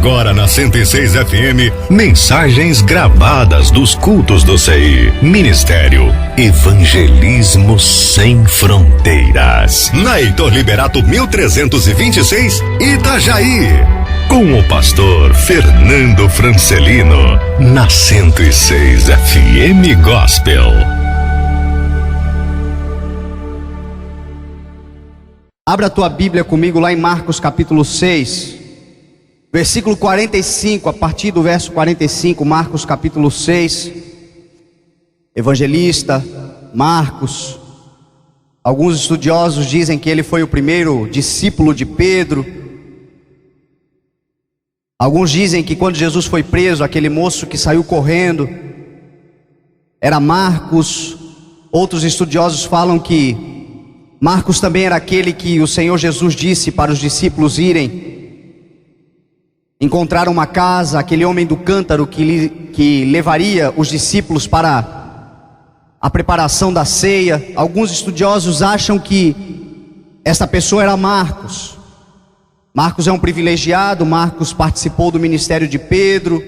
agora na 106 FM, mensagens gravadas dos cultos do CI. Ministério Evangelismo Sem Fronteiras. Na Heitor Liberato 1326, Itajaí. Com o pastor Fernando Francelino, na 106 FM Gospel. Abra a tua Bíblia comigo lá em Marcos capítulo 6, versículo 45, a partir do verso 45, Marcos capítulo 6. Evangelista Marcos, alguns estudiosos dizem que ele foi o primeiro discípulo de Pedro. Alguns dizem que quando Jesus foi preso, aquele moço que saiu correndo era Marcos. Outros estudiosos falam que Marcos também era aquele que o Senhor Jesus disse para os discípulos irem encontrar uma casa, aquele homem do cântaro que levaria os discípulos para a preparação da ceia. Alguns estudiosos acham que essa pessoa era Marcos. Marcos é um privilegiado. Marcos participou do ministério de Pedro,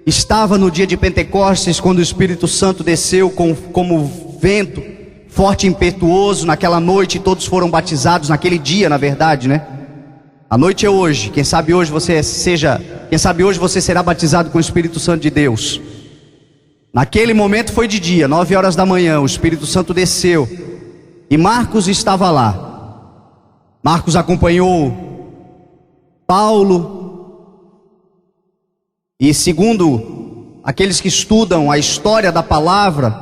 estava no dia de Pentecostes, quando o Espírito Santo desceu como vento forte e impetuoso. Naquela noite todos foram batizados, naquele dia, na verdade, né? A noite é hoje. Quem sabe hoje você será batizado com o Espírito Santo de Deus. Naquele momento foi de dia, 9 horas da manhã, o Espírito Santo desceu e Marcos estava lá. Marcos acompanhou Paulo, e segundo aqueles que estudam a história da palavra,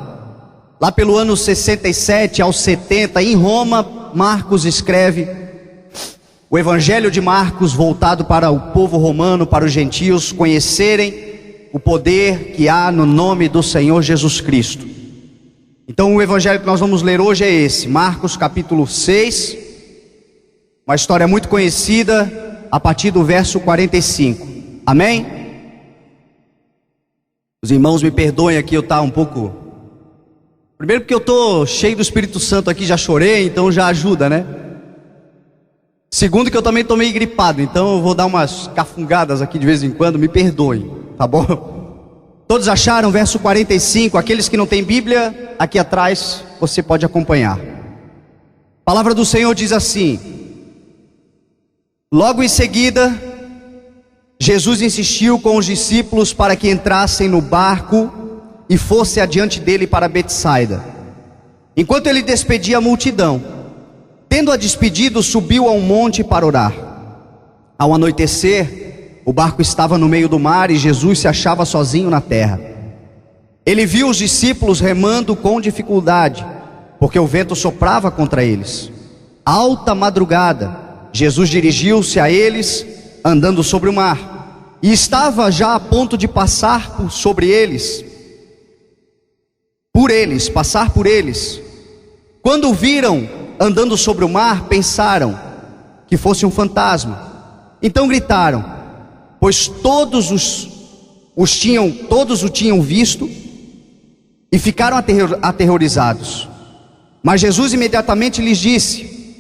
lá pelo ano 67 ao 70, em Roma, Marcos escreve o Evangelho de Marcos, voltado para o povo romano, para os gentios conhecerem o poder que há no nome do Senhor Jesus Cristo. Então o Evangelho que nós vamos ler hoje é esse, Marcos capítulo 6, uma história muito conhecida, a partir do verso 45, amém? Os irmãos me perdoem aqui, eu estou um pouco... Primeiro porque eu estou cheio do Espírito Santo aqui, já chorei, então já ajuda, né? Segundo que eu também estou meio gripado, então eu vou dar umas cafungadas aqui de vez em quando, me perdoem, tá bom? Todos acharam? Verso 45, aqueles que não têm Bíblia, aqui atrás você pode acompanhar. A palavra do Senhor diz assim: logo em seguida, Jesus insistiu com os discípulos para que entrassem no barco e fosse adiante dele para Betsaida. Enquanto ele despedia a multidão, tendo-a despedido, subiu a um monte para orar. Ao anoitecer, o barco estava no meio do mar e Jesus se achava sozinho na terra. Ele viu os discípulos remando com dificuldade, porque o vento soprava contra eles. Alta madrugada, Jesus dirigiu-se a eles, andando sobre o mar, e estava já a ponto de passar por eles. Quando o viram andando sobre o mar, pensaram que fosse um fantasma. Então gritaram, pois todos o tinham visto, e ficaram aterrorizados. Mas Jesus imediatamente lhes disse: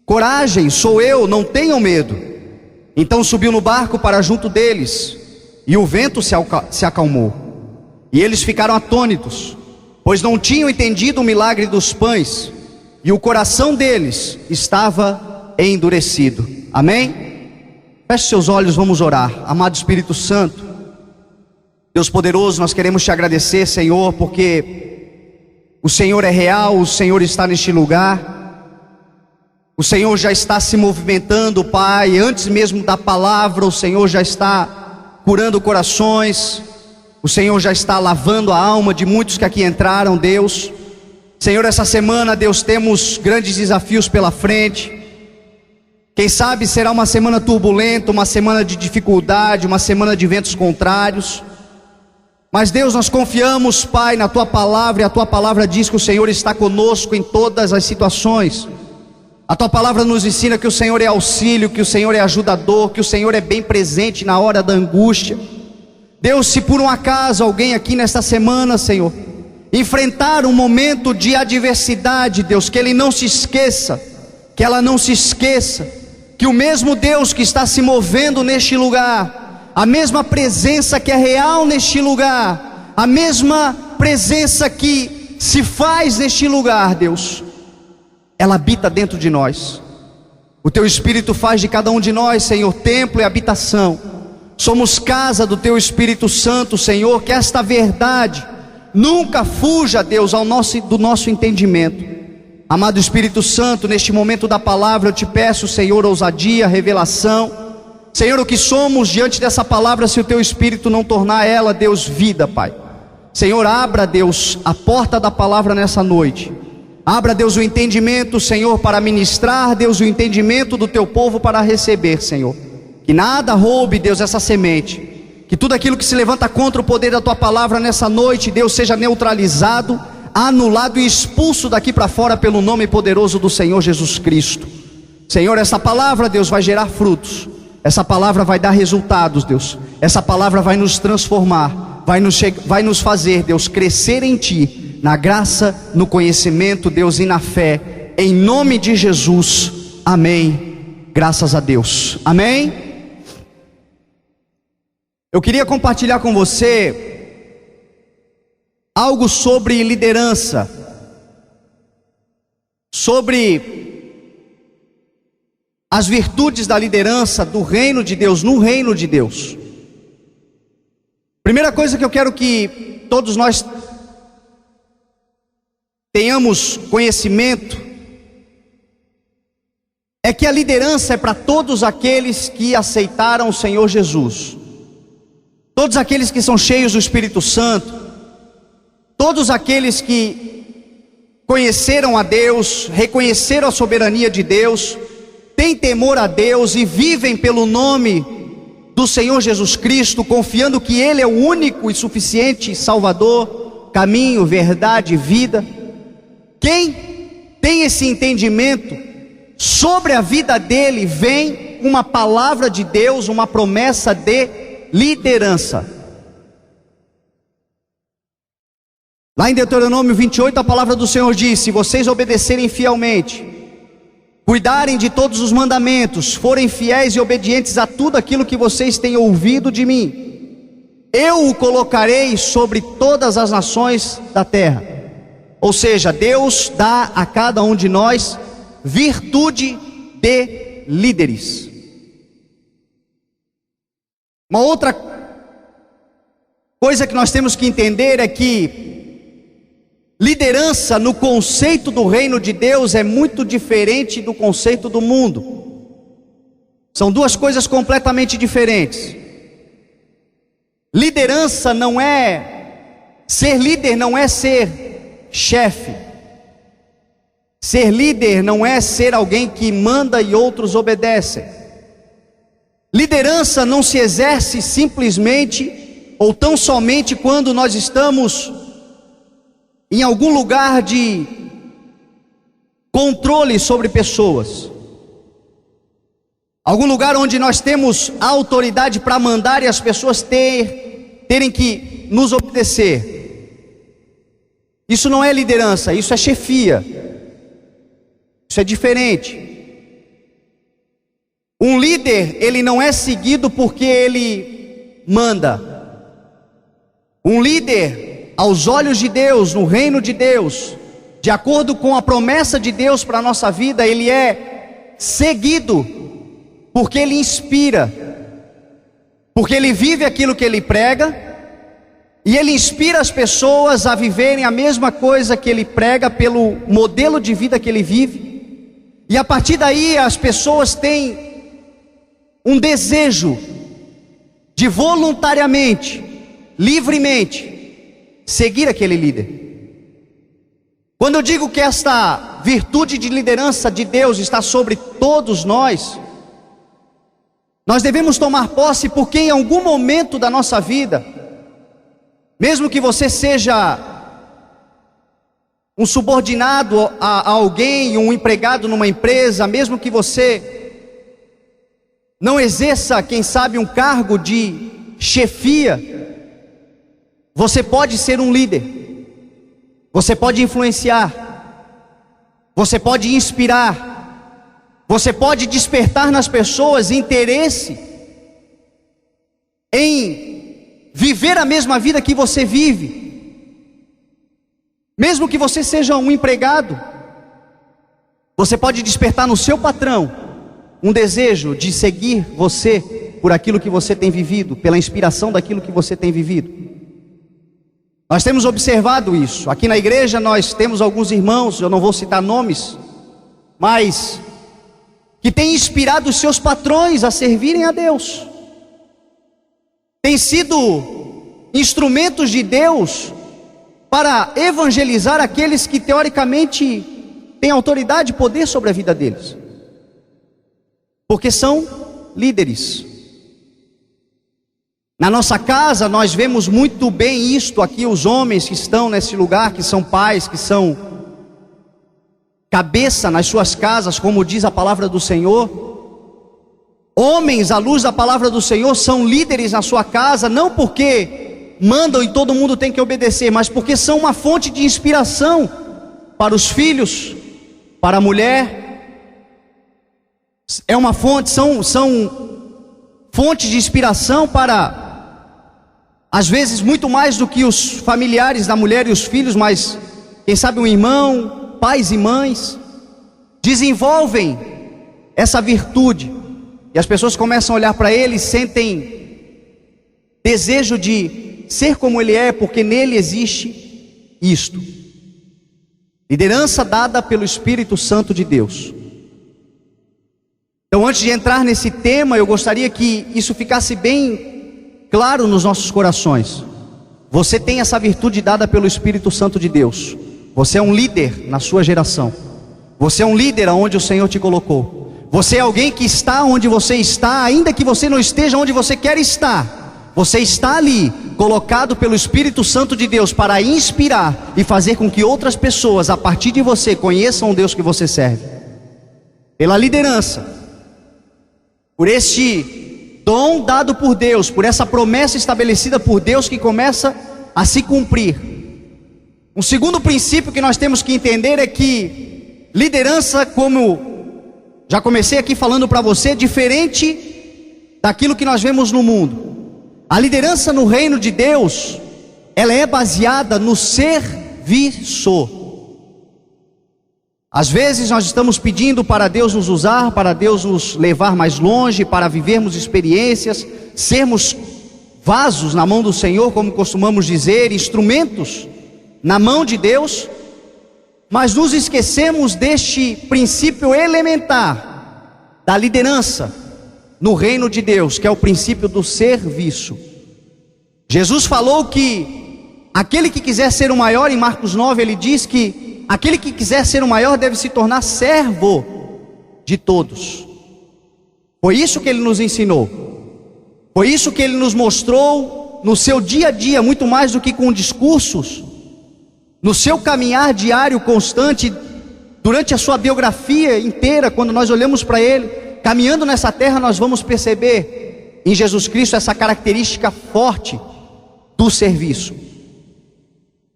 coragem, sou eu, não tenham medo. Então subiu no barco para junto deles, e o vento se acalmou. E eles ficaram atônitos, pois não tinham entendido o milagre dos pães, e o coração deles estava endurecido. Amém? Feche seus olhos, vamos orar. Amado Espírito Santo, Deus poderoso, nós queremos te agradecer, Senhor, porque o Senhor é real, o Senhor está neste lugar, o Senhor já está se movimentando, Pai. Antes mesmo da palavra, o Senhor já está curando corações, o Senhor já está lavando a alma de muitos que aqui entraram, Deus. Senhor, essa semana, Deus, temos grandes desafios pela frente. Quem sabe será uma semana turbulenta, uma semana de dificuldade, uma semana de ventos contrários. Mas Deus, nós confiamos, Pai, na Tua palavra, e a Tua palavra diz que o Senhor está conosco em todas as situações. A Tua palavra nos ensina que o Senhor é auxílio, que o Senhor é ajudador, que o Senhor é bem presente na hora da angústia. Deus, se por um acaso alguém aqui nesta semana, Senhor, enfrentar um momento de adversidade, Deus, que ele não se esqueça, que ela não se esqueça, que o mesmo Deus que está se movendo neste lugar, a mesma presença que é real neste lugar, a mesma presença que se faz neste lugar, Deus, ela habita dentro de nós. O Teu Espírito faz de cada um de nós, Senhor, templo e habitação. Somos casa do Teu Espírito Santo, Senhor. Que esta verdade nunca fuja, Deus, do nosso entendimento. Amado Espírito Santo, neste momento da palavra eu Te peço, Senhor, ousadia, revelação. Senhor, o que somos diante dessa palavra, se o Teu Espírito não tornar ela, Deus, vida, Pai. Senhor, abra, Deus, a porta da palavra nessa noite. Abra, Deus, o entendimento, Senhor, para ministrar, Deus, o entendimento do Teu povo para receber, Senhor. Que nada roube, Deus, essa semente. Que tudo aquilo que se levanta contra o poder da Tua palavra nessa noite, Deus, seja neutralizado, anulado e expulso daqui para fora pelo nome poderoso do Senhor Jesus Cristo. Senhor, essa palavra, Deus, vai gerar frutos. Essa palavra vai dar resultados, Deus. Essa palavra vai nos transformar, vai nos fazer, Deus, crescer em Ti, na graça, no conhecimento, Deus, e na fé. Em nome de Jesus, amém. Graças a Deus, amém. Eu queria compartilhar com você algo sobre liderança, sobre as virtudes da liderança do reino de Deus, no reino de Deus. Primeira coisa que eu quero que todos nós tenhamos conhecimento é que a liderança é para todos aqueles que aceitaram o Senhor Jesus. Todos aqueles que são cheios do Espírito Santo, todos aqueles que conheceram a Deus, reconheceram a soberania de Deus, têm temor a Deus e vivem pelo nome do Senhor Jesus Cristo, confiando que Ele é o único e suficiente Salvador, caminho, verdade e vida. Quem tem esse entendimento, sobre a vida dele vem uma palavra de Deus, uma promessa de liderança. Lá em Deuteronômio 28, a palavra do Senhor diz: se vocês obedecerem fielmente, cuidarem de todos os mandamentos, forem fiéis e obedientes a tudo aquilo que vocês têm ouvido de mim, eu o colocarei sobre todas as nações da terra. Ou seja, Deus dá a cada um de nós virtude de líderes. Uma outra coisa que nós temos que entender é que liderança no conceito do reino de Deus é muito diferente do conceito do mundo. São duas coisas completamente diferentes. Liderança não é, ser líder não é ser chefe. Ser líder não é ser alguém que manda e outros obedecem. Liderança não se exerce simplesmente ou tão somente quando nós estamos em algum lugar de controle sobre pessoas, algum lugar onde nós temos a autoridade para mandar e as pessoas terem que nos obedecer. Isso não é liderança, isso é chefia. Isso é diferente. Um líder, ele não é seguido porque ele manda. Um líder, aos olhos de Deus, no reino de Deus, de acordo com a promessa de Deus para a nossa vida, ele é seguido porque ele inspira, porque ele vive aquilo que ele prega, e ele inspira as pessoas a viverem a mesma coisa que ele prega pelo modelo de vida que ele vive. E a partir daí as pessoas têm um desejo de voluntariamente, livremente, seguir aquele líder. Quando eu digo que esta virtude de liderança de Deus está sobre todos nós devemos tomar posse, porque em algum momento da nossa vida, mesmo que você seja um subordinado a alguém, um empregado numa empresa, mesmo que você não exerça, quem sabe, um cargo de chefia, você pode ser um líder, você pode influenciar, você pode inspirar, você pode despertar nas pessoas interesse em viver a mesma vida que você vive. Mesmo que você seja um empregado, você pode despertar no seu patrão um desejo de seguir você por aquilo que você tem vivido, pela inspiração daquilo que você tem vivido. Nós temos observado isso. Aqui na igreja nós temos alguns irmãos, eu não vou citar nomes, mas que têm inspirado os seus patrões a servirem a Deus. Têm sido instrumentos de Deus para evangelizar aqueles que teoricamente têm autoridade e poder sobre a vida deles, porque são líderes. Na nossa casa nós vemos muito bem isto aqui, os homens que estão nesse lugar, que são pais, que são cabeça nas suas casas, como diz a palavra do Senhor. Homens, à luz da palavra do Senhor, são líderes na sua casa, não porque mandam e todo mundo tem que obedecer, mas porque são uma fonte de inspiração para os filhos, para a mulher. É uma fonte, são fontes de inspiração para, às vezes, muito mais do que os familiares da mulher e os filhos, mas quem sabe um irmão, pais e mães, desenvolvem essa virtude, e as pessoas começam a olhar para ele e sentem desejo de ser como ele é, porque nele existe isto. Liderança dada pelo Espírito Santo de Deus. Então, antes de entrar nesse tema, eu gostaria que isso ficasse bem claro nos nossos corações. Você tem essa virtude dada pelo Espírito Santo de Deus. Você é um líder na sua geração. Você é um líder aonde o Senhor te colocou. Você é alguém que está onde você está, ainda que você não esteja onde você quer estar. Você está ali, colocado pelo Espírito Santo de Deus para inspirar e fazer com que outras pessoas, a partir de você, conheçam o Deus que você serve. Pela liderança, por este dom dado por Deus, por essa promessa estabelecida por Deus que começa a se cumprir. Um segundo princípio que nós temos que entender é que liderança, como já comecei aqui falando para você, é diferente daquilo que nós vemos no mundo. A liderança no reino de Deus, ela é baseada no serviço. Às vezes nós estamos pedindo para Deus nos usar, para Deus nos levar mais longe, para vivermos experiências, sermos vasos na mão do Senhor, como costumamos dizer, instrumentos na mão de Deus, mas nos esquecemos deste princípio elementar da liderança no reino de Deus, que é o princípio do serviço. Jesus falou que aquele que quiser ser o maior, em Marcos 9 ele diz que aquele que quiser ser o maior deve se tornar servo de todos. Foi isso que ele nos ensinou, foi isso que ele nos mostrou no seu dia a dia, muito mais do que com discursos, no seu caminhar diário constante, durante a sua biografia inteira. Quando nós olhamos para ele caminhando nessa terra, nós vamos perceber em Jesus Cristo essa característica forte do serviço.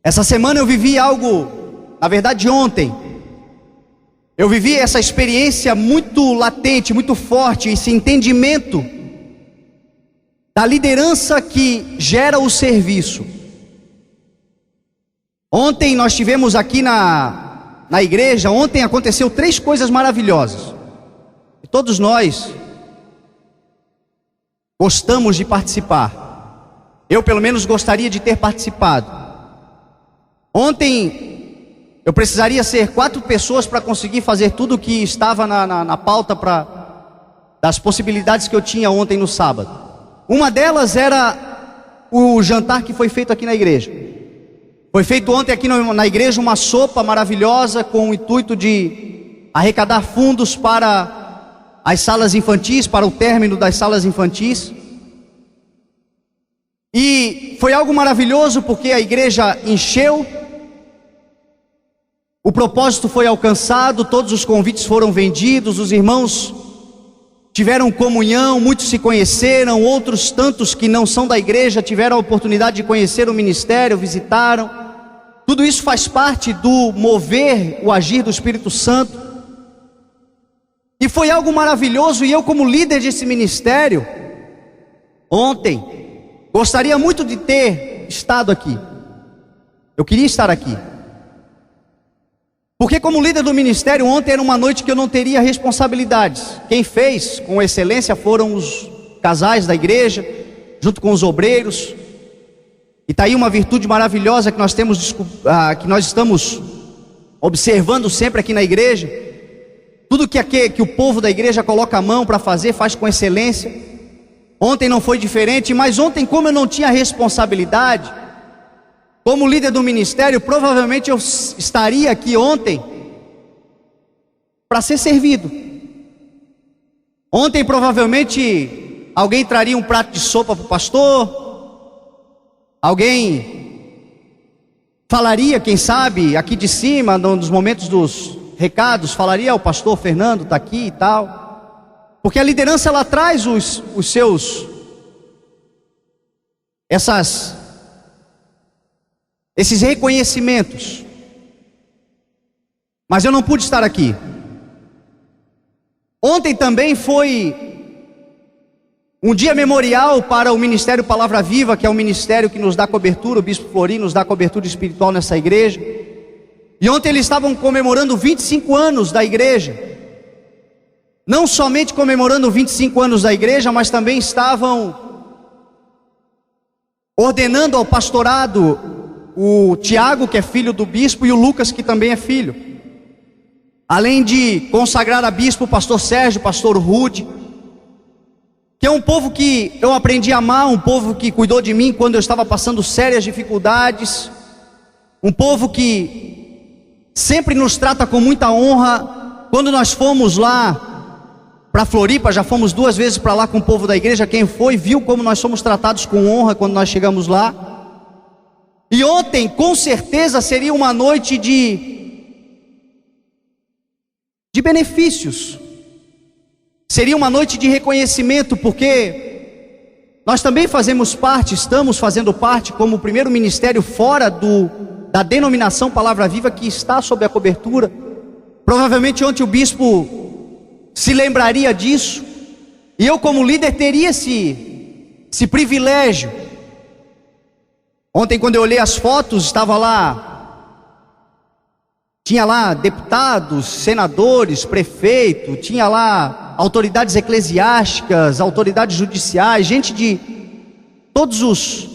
Essa semana eu vivi algo, na verdade ontem, eu vivi essa experiência muito latente, muito forte, esse entendimento da liderança que gera o serviço. Ontem nós tivemos aqui na igreja, ontem aconteceu 3 coisas maravilhosas. E todos nós gostamos de participar. Eu pelo menos gostaria de ter participado. Ontem eu precisaria ser 4 pessoas para conseguir fazer tudo o que estava na pauta das possibilidades que eu tinha ontem no sábado. Uma delas era o jantar que foi feito aqui na igreja. Foi feito ontem aqui na igreja uma sopa maravilhosa com o intuito de arrecadar fundos para as salas infantis, para o término das salas infantis. E foi algo maravilhoso porque a igreja encheu, o propósito foi alcançado, todos os convites foram vendidos, os irmãos tiveram comunhão, muitos se conheceram, outros tantos que não são da igreja tiveram a oportunidade de conhecer o ministério, visitaram. Tudo isso faz parte do mover, o agir do Espírito Santo. E foi algo maravilhoso, e eu como líder desse ministério, ontem, gostaria muito de ter estado aqui. Eu queria estar aqui. Porque como líder do ministério, ontem era uma noite que eu não teria responsabilidades. Quem fez com excelência foram os casais da igreja, junto com os obreiros. E está aí uma virtude maravilhosa que nós estamos observando sempre aqui na igreja. Tudo que o povo da igreja coloca a mão para fazer, faz com excelência. Ontem não foi diferente, mas ontem, como eu não tinha responsabilidade, como líder do ministério, provavelmente eu estaria aqui ontem para ser servido. Ontem provavelmente alguém traria um prato de sopa para o pastor, alguém falaria, quem sabe, aqui de cima, nos momentos dos recados, falaria: o pastor Fernando está aqui e tal. Porque a liderança, ela traz esses reconhecimentos. Mas eu não pude estar aqui. Ontem também foi um dia memorial para o Ministério Palavra Viva, que é o ministério que nos dá cobertura. O Bispo Florim nos dá cobertura espiritual nessa igreja. E ontem eles estavam comemorando 25 anos da igreja. Não somente comemorando 25 anos da igreja, mas também estavam ordenando ao pastorado o Tiago, que é filho do bispo, e o Lucas, que também é filho. Além de consagrar a bispo o pastor Sérgio, o pastor Rude, que é um povo que eu aprendi a amar, um povo que cuidou de mim quando eu estava passando sérias dificuldades, um povo que sempre nos trata com muita honra. Quando nós fomos lá para Floripa, já fomos 2 vezes para lá com o povo da igreja. Quem foi, viu como nós somos tratados com honra quando nós chegamos lá. E ontem, com certeza, seria uma noite de benefícios. Seria uma noite de reconhecimento, porque nós também estamos fazendo parte como o primeiro ministério fora da denominação Palavra Viva, que está sob a cobertura. Provavelmente ontem o bispo se lembraria disso, e eu como líder teria esse privilégio. Ontem, quando eu olhei as fotos, estava lá, tinha lá deputados, senadores, prefeito, tinha lá autoridades eclesiásticas, autoridades judiciais, gente de todos os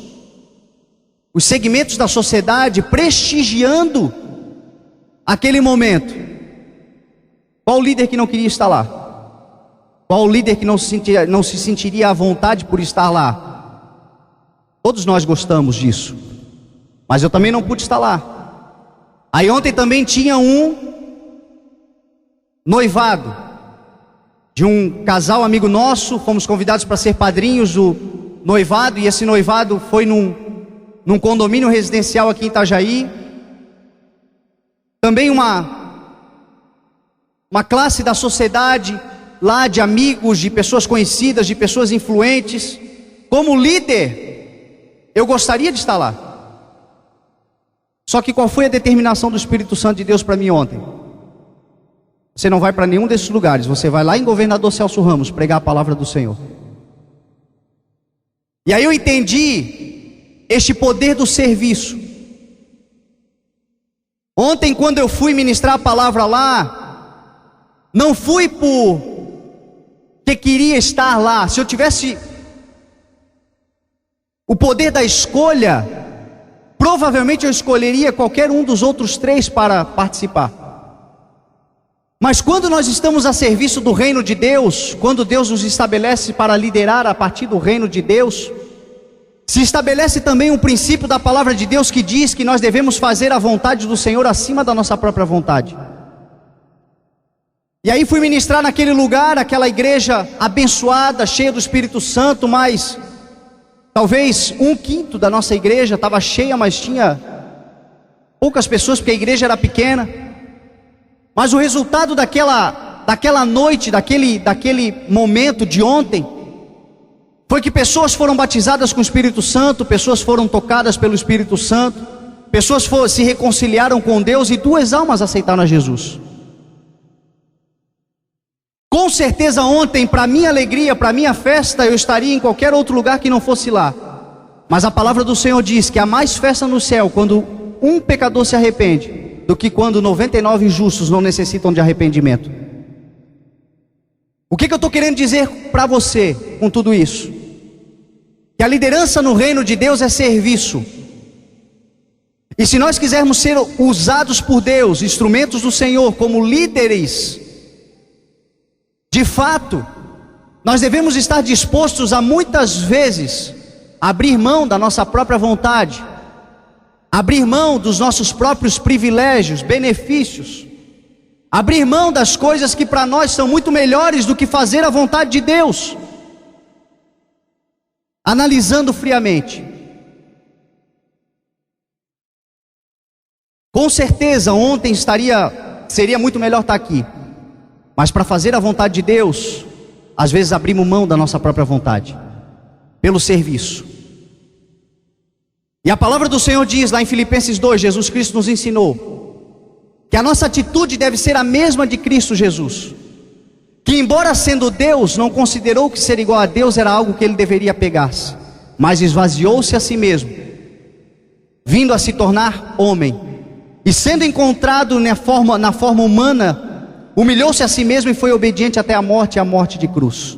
segmentos da sociedade, prestigiando aquele momento. Qual líder que não queria estar lá? Qual líder que não se sentiria à vontade por estar lá? Todos nós gostamos disso, mas eu também não pude estar lá. Aí ontem também tinha um noivado de um casal amigo nosso. Fomos convidados para ser padrinhos do noivado, e esse noivado foi num condomínio residencial aqui em Itajaí. Também uma classe da sociedade lá, de amigos, de pessoas conhecidas, de pessoas influentes. Como líder, eu gostaria de estar lá. Só que qual foi a determinação do Espírito Santo de Deus para mim ontem? Você não vai para nenhum desses lugares, você vai lá em Governador Celso Ramos pregar a palavra do Senhor. E aí eu entendi este poder do serviço. Ontem, quando eu fui ministrar a palavra lá, não fui porque queria estar lá. Se eu tivesse o poder da escolha, provavelmente eu escolheria qualquer um dos outros 3 para participar. Mas quando nós estamos a serviço do reino de Deus, quando Deus nos estabelece para liderar a partir do reino de Deus, se estabelece também um princípio da palavra de Deus que diz que nós devemos fazer a vontade do Senhor acima da nossa própria vontade. E aí fui ministrar naquele lugar, aquela igreja abençoada, cheia do Espírito Santo, mas talvez 1/5 da nossa igreja estava cheia, mas tinha poucas pessoas, porque a igreja era pequena. Mas o resultado daquela noite, daquele momento de ontem, foi que pessoas foram batizadas com o Espírito Santo, pessoas foram tocadas pelo Espírito Santo, pessoas se reconciliaram com Deus, e 2 almas aceitaram a Jesus. Com certeza ontem, para minha alegria, para minha festa, eu estaria em qualquer outro lugar que não fosse lá. Mas a palavra do Senhor diz que há mais festa no céu quando um pecador se arrepende, do que quando 99 justos não necessitam de arrependimento. O que eu estou querendo dizer para você com tudo isso? Que a liderança no reino de Deus é serviço. E se nós quisermos ser usados por Deus, instrumentos do Senhor, como líderes, de fato, nós devemos estar dispostos a muitas vezes abrir mão da nossa própria vontade, abrir mão dos nossos próprios privilégios, benefícios, abrir mão das coisas que para nós são muito melhores do que fazer a vontade de Deus. Analisando friamente, com certeza ontem seria muito melhor estar aqui, mas para fazer a vontade de Deus, às vezes abrimos mão da nossa própria vontade, pelo serviço. E a palavra do Senhor diz lá em Filipenses 2, Jesus Cristo nos ensinou que a nossa atitude deve ser a mesma de Cristo Jesus, que embora sendo Deus, não considerou que ser igual a Deus era algo que ele deveria pegar-se, mas esvaziou-se a si mesmo, vindo a se tornar homem, e sendo encontrado na forma humana, humilhou-se a si mesmo e foi obediente até a morte de cruz.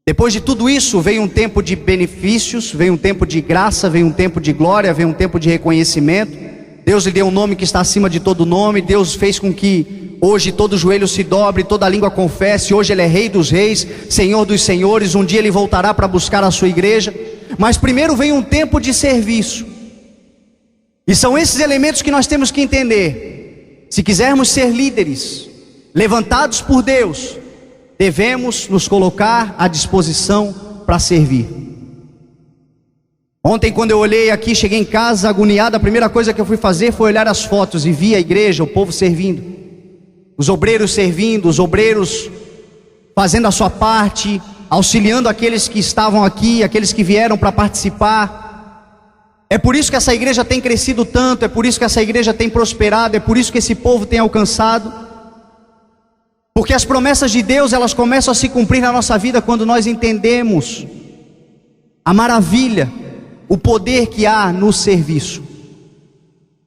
Depois de tudo isso, veio um tempo de benefícios, veio um tempo de graça, veio um tempo de glória, veio um tempo de reconhecimento. Deus lhe deu um nome que está acima de todo nome. Deus fez com que hoje todo joelho se dobre, toda língua confesse. Hoje Ele é Rei dos Reis, Senhor dos Senhores. Um dia Ele voltará para buscar a sua igreja. Mas primeiro veio um tempo de serviço. E são esses elementos que nós temos que entender. Se quisermos ser líderes, levantados por Deus, devemos nos colocar à disposição para servir. Ontem, quando eu olhei aqui, cheguei em casa agoniado, a primeira coisa que eu fui fazer foi olhar as fotos e vi a igreja, o povo servindo, os obreiros servindo, os obreiros fazendo a sua parte, auxiliando aqueles que estavam aqui, aqueles que vieram para participar. É por isso que essa igreja tem crescido tanto, é por isso que essa igreja tem prosperado, é por isso que esse povo tem alcançado. Porque as promessas de Deus, elas começam a se cumprir na nossa vida quando nós entendemos a maravilha, o poder que há no serviço.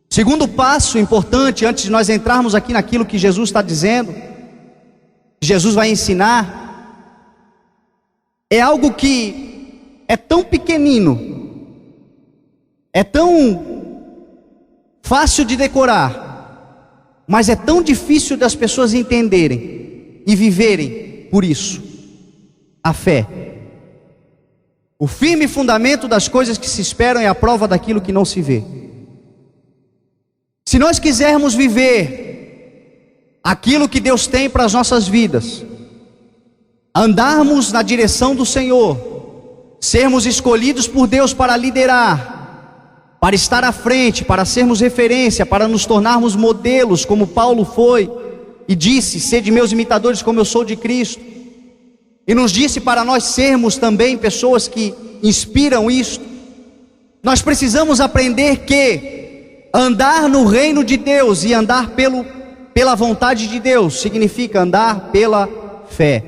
Segundo passo importante, antes de nós entrarmos aqui naquilo que Jesus está dizendo, que Jesus vai ensinar, é algo que é tão pequenino, é tão fácil de decorar, mas é tão difícil das pessoas entenderem e viverem por isso. A fé. O firme fundamento das coisas que se esperam é a prova daquilo que não se vê. Se nós quisermos viver aquilo que Deus tem para as nossas vidas, andarmos na direção do Senhor, sermos escolhidos por Deus para liderar, para estar à frente, para sermos referência, para nos tornarmos modelos, como Paulo foi e disse: sede meus imitadores como eu sou de Cristo. E nos disse para nós sermos também pessoas que inspiram isto. Nós precisamos aprender que andar no reino de Deus e andar pela vontade de Deus significa andar pela fé.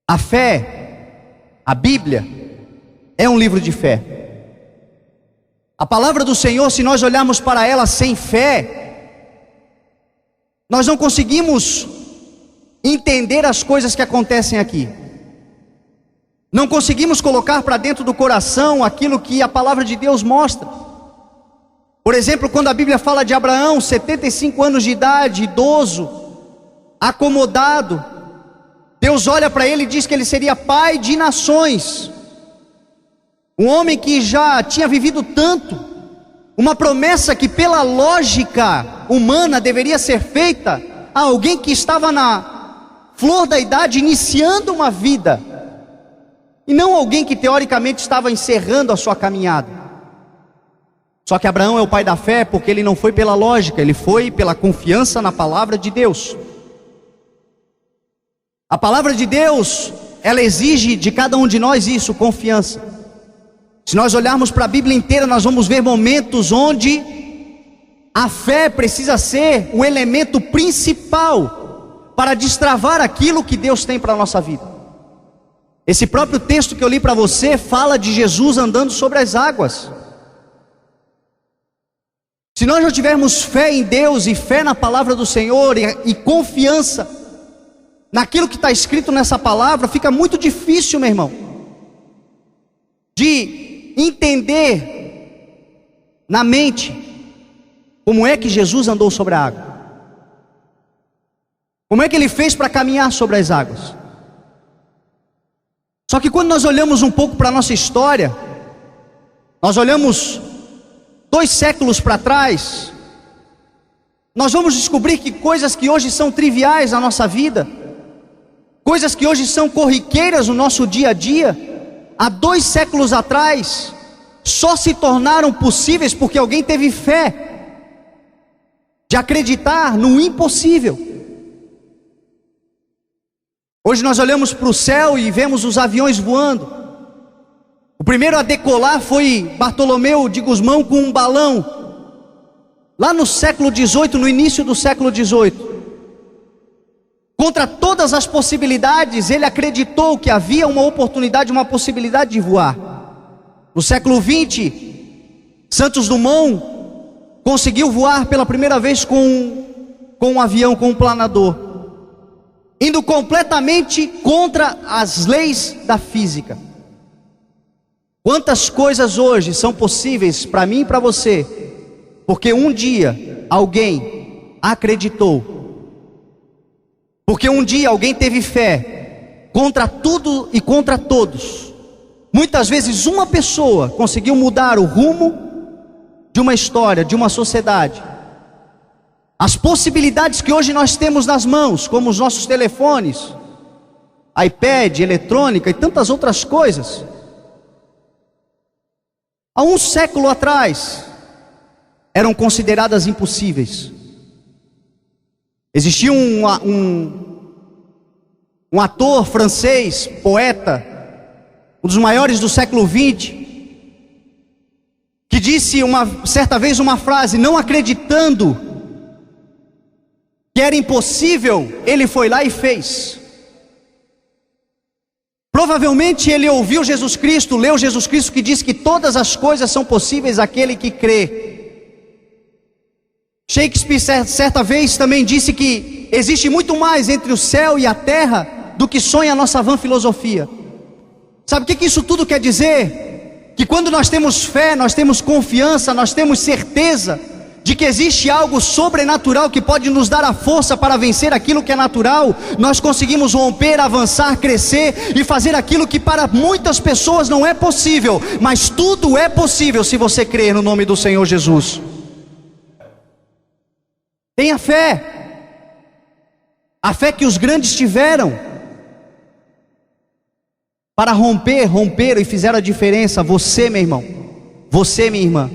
A fé, a Bíblia, é um livro de fé. A palavra do Senhor, se nós olharmos para ela sem fé, nós não conseguimos entender as coisas que acontecem aqui. Não conseguimos colocar para dentro do coração aquilo que a palavra de Deus mostra. Por exemplo, quando a Bíblia fala de Abraão, 75 anos de idade, idoso, acomodado, Deus olha para ele e diz que ele seria pai de nações. Um homem que já tinha vivido tanto, uma promessa que pela lógica humana deveria ser feita a alguém que estava na flor da idade, iniciando uma vida, e não alguém que teoricamente estava encerrando a sua caminhada. Só que Abraão é o pai da fé porque ele não foi pela lógica, ele foi pela confiança na palavra de Deus. A palavra de Deus, ela exige de cada um de nós isso, confiança. Se nós olharmos para a Bíblia inteira, nós vamos ver momentos onde a fé precisa ser o elemento principal para destravar aquilo que Deus tem para a nossa vida. Esse próprio texto que eu li para você fala de Jesus andando sobre as águas. Se nós não tivermos fé em Deus e fé na palavra do Senhor e confiança naquilo que está escrito nessa palavra, fica muito difícil, meu irmão, de entender na mente como é que Jesus andou sobre a água. Como é que ele fez para caminhar sobre as águas? Só que quando nós olhamos um pouco para a nossa história, nós olhamos 2 séculos para trás, nós vamos descobrir que coisas que hoje são triviais na nossa vida, coisas que hoje são corriqueiras no nosso dia a dia, há 2 séculos atrás, só se tornaram possíveis porque alguém teve fé, de acreditar no impossível. Hoje nós olhamos para o céu e vemos os aviões voando. O primeiro a decolar foi Bartolomeu de Gusmão com um balão, lá no século XVIII, no início do século XVIII. Contra todas as possibilidades, ele acreditou que havia uma oportunidade, uma possibilidade de voar. No século XX, Santos Dumont conseguiu voar pela primeira vez com um avião, com um planador, indo completamente contra as leis da física. Quantas coisas hoje são possíveis para mim e para você, porque um dia alguém acreditou, porque um dia alguém teve fé, contra tudo e contra todos. Muitas vezes uma pessoa conseguiu mudar o rumo de uma história, de uma sociedade. As possibilidades que hoje nós temos nas mãos, como os nossos telefones, iPad, eletrônica e tantas outras coisas, há um século atrás, eram consideradas impossíveis. Existia um ator francês, poeta, um dos maiores do século XX, que disse certa vez uma frase: não acreditando que era impossível, ele foi lá e fez. Provavelmente ele ouviu Jesus Cristo, leu Jesus Cristo, que diz que todas as coisas são possíveis àquele que crê. Shakespeare certa vez também disse que existe muito mais entre o céu e a terra do que sonha a nossa vã filosofia. Sabe o que isso tudo quer dizer? Que quando nós temos fé, nós temos confiança, nós temos certeza de que existe algo sobrenatural que pode nos dar a força para vencer aquilo que é natural, nós conseguimos romper, avançar, crescer e fazer aquilo que para muitas pessoas não é possível, mas tudo é possível se você crer no nome do Senhor Jesus. Tenha fé, a fé que os grandes tiveram, para romperam e fizeram a diferença. Você, meu irmão, você, minha irmã,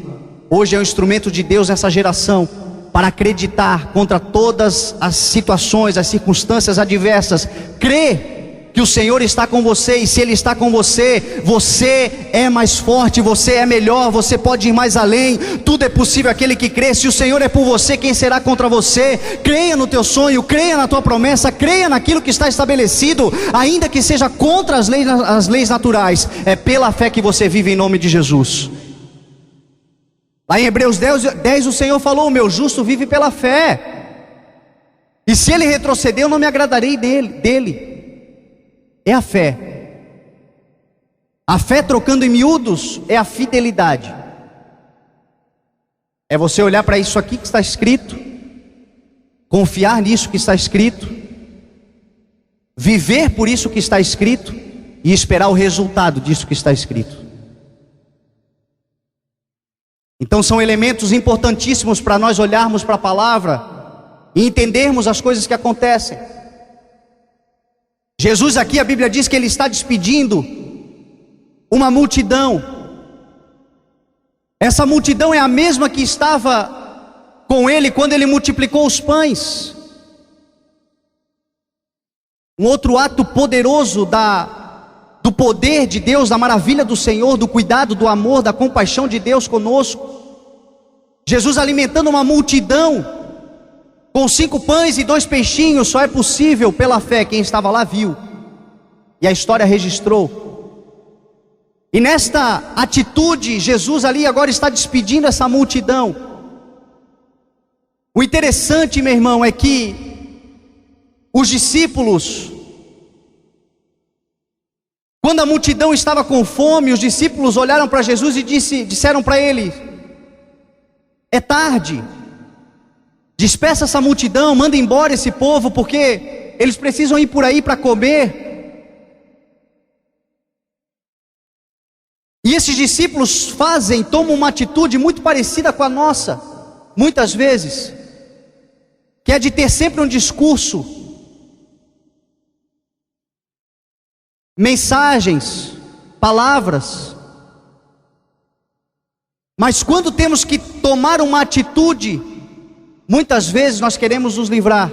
hoje é um instrumento de Deus nessa geração, para acreditar contra todas as situações, as circunstâncias adversas. Crê que o Senhor está com você, e se Ele está com você, você é mais forte, você é melhor, você pode ir mais além. Tudo é possível aquele que crê. Se o Senhor é por você, quem será contra você? Creia no teu sonho, creia na tua promessa, creia naquilo que está estabelecido, ainda que seja contra as leis naturais. É pela fé que você vive em nome de Jesus. Lá em Hebreus 10 o Senhor falou: o meu justo vive pela fé, e se ele retroceder, eu não me agradarei dele. É a fé. A fé, trocando em miúdos, é a fidelidade. É você olhar para isso aqui que está escrito, confiar nisso que está escrito, viver por isso que está escrito e esperar o resultado disso que está escrito. Então são elementos importantíssimos para nós olharmos para a palavra e entendermos as coisas que acontecem. Jesus aqui, a Bíblia diz que Ele está despedindo uma multidão. Essa multidão é a mesma que estava com Ele quando Ele multiplicou os pães. Um outro ato poderoso do poder de Deus, da maravilha do Senhor, do cuidado, do amor, da compaixão de Deus conosco. Jesus alimentando uma multidão com 5 pães e 2 peixinhos, só é possível pela fé. Quem estava lá viu. E a história registrou. E nesta atitude, Jesus ali agora está despedindo essa multidão. O interessante, meu irmão, é que os discípulos, quando a multidão estava com fome, os discípulos olharam para Jesus e disseram para ele: é tarde, despeça essa multidão, manda embora esse povo, porque eles precisam ir por aí para comer. E esses discípulos tomam uma atitude muito parecida com a nossa, muitas vezes, que é de ter sempre um discurso, mensagens, palavras, mas quando temos que tomar uma atitude, muitas vezes nós queremos nos livrar,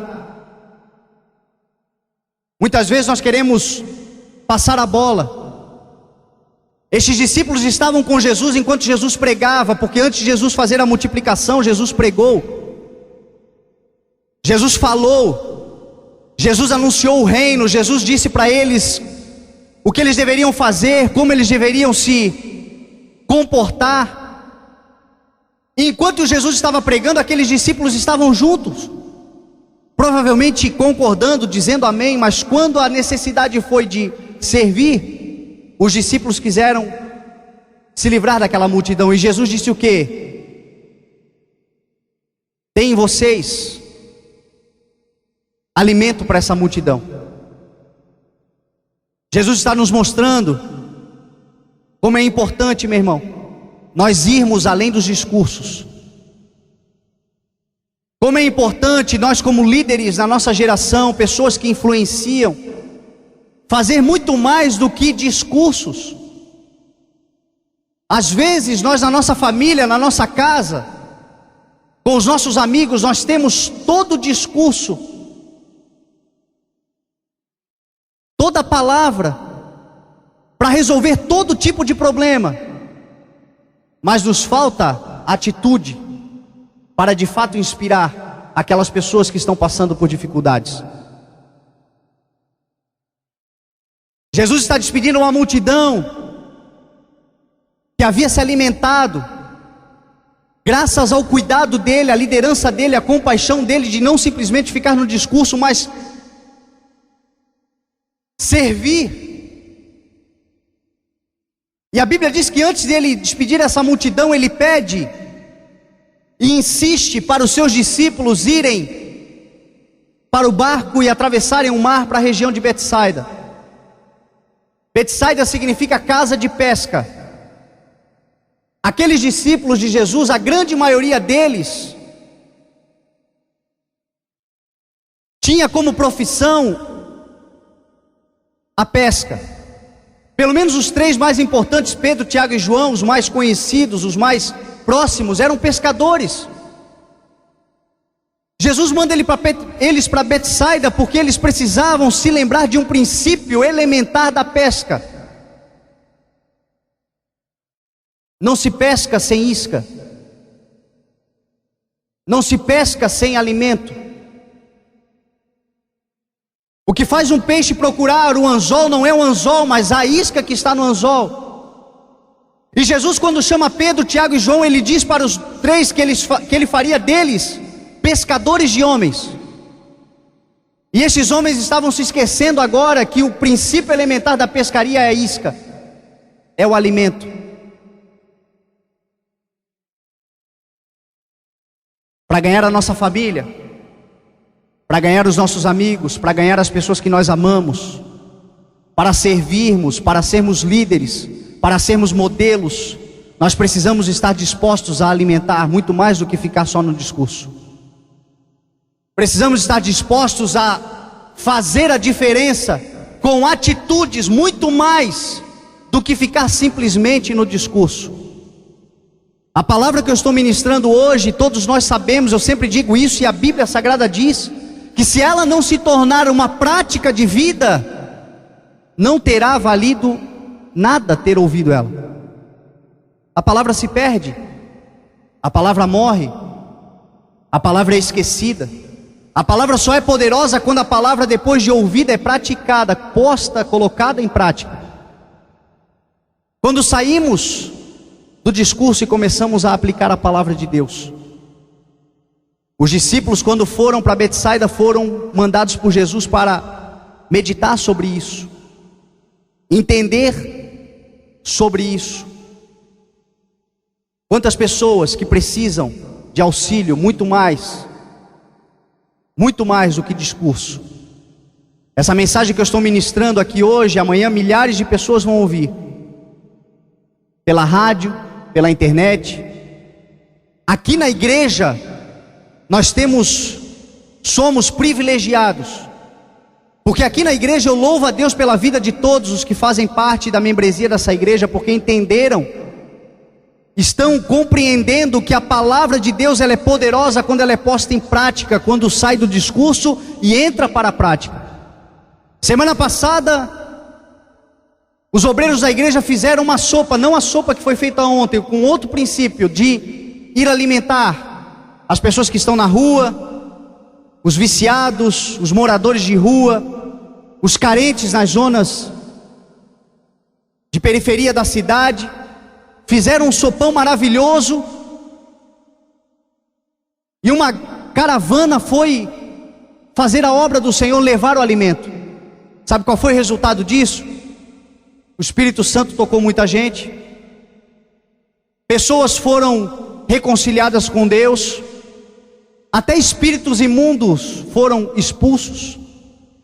muitas vezes nós queremos passar a bola. Estes discípulos estavam com Jesus enquanto Jesus pregava, porque antes de Jesus fazer a multiplicação, Jesus pregou, Jesus falou, Jesus anunciou o reino, Jesus disse para eles o que eles deveriam fazer, como eles deveriam se comportar. E enquanto Jesus estava pregando, aqueles discípulos estavam juntos, provavelmente concordando, dizendo amém, mas quando a necessidade foi de servir, os discípulos quiseram se livrar daquela multidão, e Jesus disse o quê? Tem em vocês alimento para essa multidão. Jesus está nos mostrando como é importante, meu irmão, nós irmos além dos discursos. Como é importante nós, como líderes na nossa geração, pessoas que influenciam, fazer muito mais do que discursos. Às vezes nós na nossa família, na nossa casa, com os nossos amigos, nós temos todo o discurso, toda a palavra, para resolver todo tipo de problema, mas nos falta atitude, para de fato inspirar aquelas pessoas que estão passando por dificuldades. Jesus está despedindo uma multidão que havia se alimentado, graças ao cuidado dele, à liderança dele, à compaixão dele, de não simplesmente ficar no discurso, mas servir. E a Bíblia diz que antes dele despedir essa multidão, ele pede e insiste para os seus discípulos irem para o barco e atravessarem o mar para a região de Betsaida. Betsaida significa casa de pesca. Aqueles discípulos de Jesus, a grande maioria deles, tinha como profissão a pesca. Pelo menos os três mais importantes, Pedro, Tiago e João, os mais conhecidos, os mais próximos, eram pescadores. Jesus manda eles para Betsaida porque eles precisavam se lembrar de um princípio elementar da pesca. Não se pesca sem isca, não se pesca sem alimento. O que faz um peixe procurar o anzol não é o anzol, mas a isca que está no anzol. E Jesus, quando chama Pedro, Tiago e João, ele diz para os três que ele faria deles pescadores de homens. E esses homens estavam se esquecendo agora que o princípio elementar da pescaria é a isca, é o alimento. Para ganhar a nossa família, para ganhar os nossos amigos, para ganhar as pessoas que nós amamos, para servirmos, para sermos líderes, para sermos modelos, nós precisamos estar dispostos a alimentar muito mais do que ficar só no discurso. Precisamos estar dispostos a fazer a diferença com atitudes muito mais do que ficar simplesmente no discurso. A palavra que eu estou ministrando hoje, todos nós sabemos, eu sempre digo isso, e a Bíblia Sagrada diz que se ela não se tornar uma prática de vida, não terá valido nada ter ouvido ela. A palavra se perde, a palavra morre, a palavra é esquecida, A palavra só é poderosa quando a palavra, depois de ouvida, é praticada, posta, colocada em prática. Quando saímos do discurso e começamos a aplicar a palavra de Deus. Os discípulos, quando foram para Betsaida, foram mandados por Jesus para meditar sobre isso, entender sobre isso. Quantas pessoas que precisam de auxílio, muito mais do que discurso. Essa mensagem que eu estou ministrando aqui hoje, amanhã milhares de pessoas vão ouvir, pela rádio, pela internet. Aqui na igreja, nós somos privilegiados, porque aqui na igreja eu louvo a Deus pela vida de todos os que fazem parte da membresia dessa igreja, porque entenderam, estão compreendendo que a palavra de Deus ela é poderosa quando ela é posta em prática, quando sai do discurso e entra para a prática. Semana passada, os obreiros da igreja fizeram uma sopa, não a sopa que foi feita ontem, com outro princípio de ir alimentar as pessoas que estão na rua, os viciados, os moradores de rua, os carentes nas zonas de periferia da cidade. Fizeram um sopão maravilhoso, e uma caravana foi fazer a obra do Senhor, levar o alimento. Sabe qual foi o resultado disso? O Espírito Santo tocou muita gente, pessoas foram reconciliadas com Deus, até espíritos imundos foram expulsos.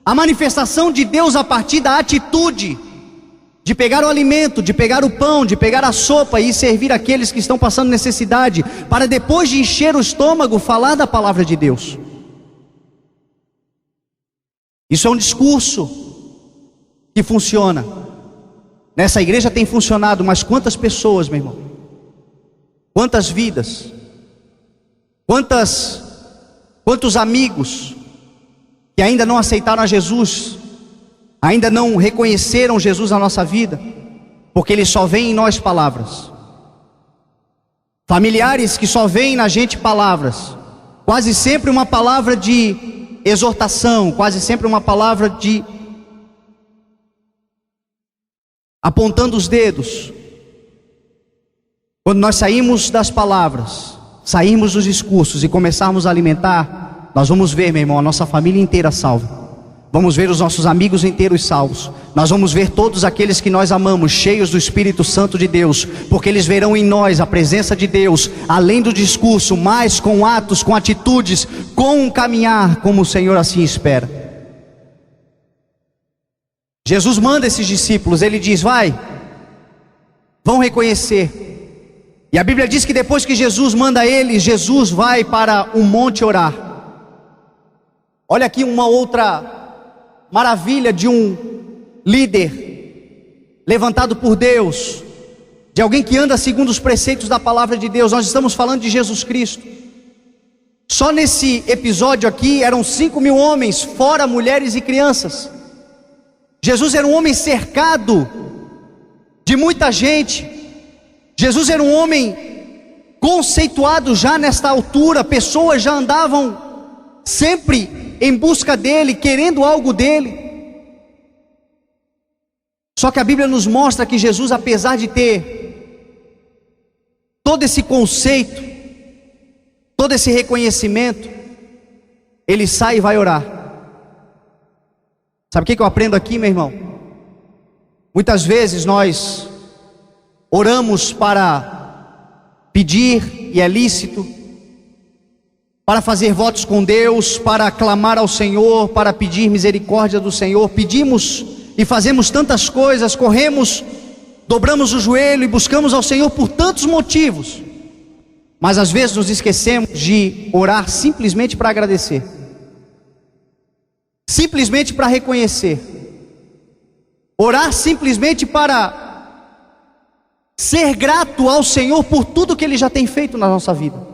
A manifestação de Deus a partir da atitude de pegar o alimento, de pegar o pão, de pegar a sopa e servir aqueles que estão passando necessidade, para depois de encher o estômago, falar da palavra de Deus. Isso é um discurso que funciona. Nessa igreja tem funcionado, mas quantas pessoas, meu irmão? Quantas vidas? Quantos amigos que ainda não aceitaram a Jesus, ainda não reconheceram Jesus na nossa vida, porque Ele só vê em nós palavras. Familiares que só veem na gente palavras, quase sempre uma palavra de exortação, quase sempre uma palavra de apontando os dedos. Quando nós saímos das palavras, sairmos dos discursos e começarmos a alimentar, nós vamos ver, meu irmão, a nossa família inteira salva. Vamos ver os nossos amigos inteiros salvos. Nós vamos ver todos aqueles que nós amamos, cheios do Espírito Santo de Deus, porque eles verão em nós a presença de Deus, além do discurso, mas com atos, com atitudes, com um caminhar, como o Senhor assim espera. Jesus manda esses discípulos, Ele diz, vão reconhecer. E a Bíblia diz que depois que Jesus manda eles, Jesus vai para um monte orar. Olha aqui uma outra maravilha de um líder levantado por Deus, de alguém que anda segundo os preceitos da palavra de Deus. Nós estamos falando de Jesus Cristo. Só nesse episódio aqui eram 5.000 homens, fora mulheres e crianças. Jesus era um homem cercado de muita gente. Jesus era um homem conceituado já nesta altura. Pessoas já andavam sempre em busca dele, querendo algo dele. Só que a Bíblia nos mostra que Jesus, apesar de ter todo esse conceito, todo esse reconhecimento, ele sai e vai orar. Sabe o que eu aprendo aqui, meu irmão? Muitas vezes nós oramos para pedir, e é lícito, para fazer votos com Deus, para clamar ao Senhor, para pedir misericórdia do Senhor. Pedimos e fazemos tantas coisas, corremos, dobramos o joelho e buscamos ao Senhor por tantos motivos, mas às vezes nos esquecemos de orar simplesmente para agradecer, simplesmente para reconhecer, orar simplesmente para ser grato ao Senhor por tudo que Ele já tem feito na nossa vida.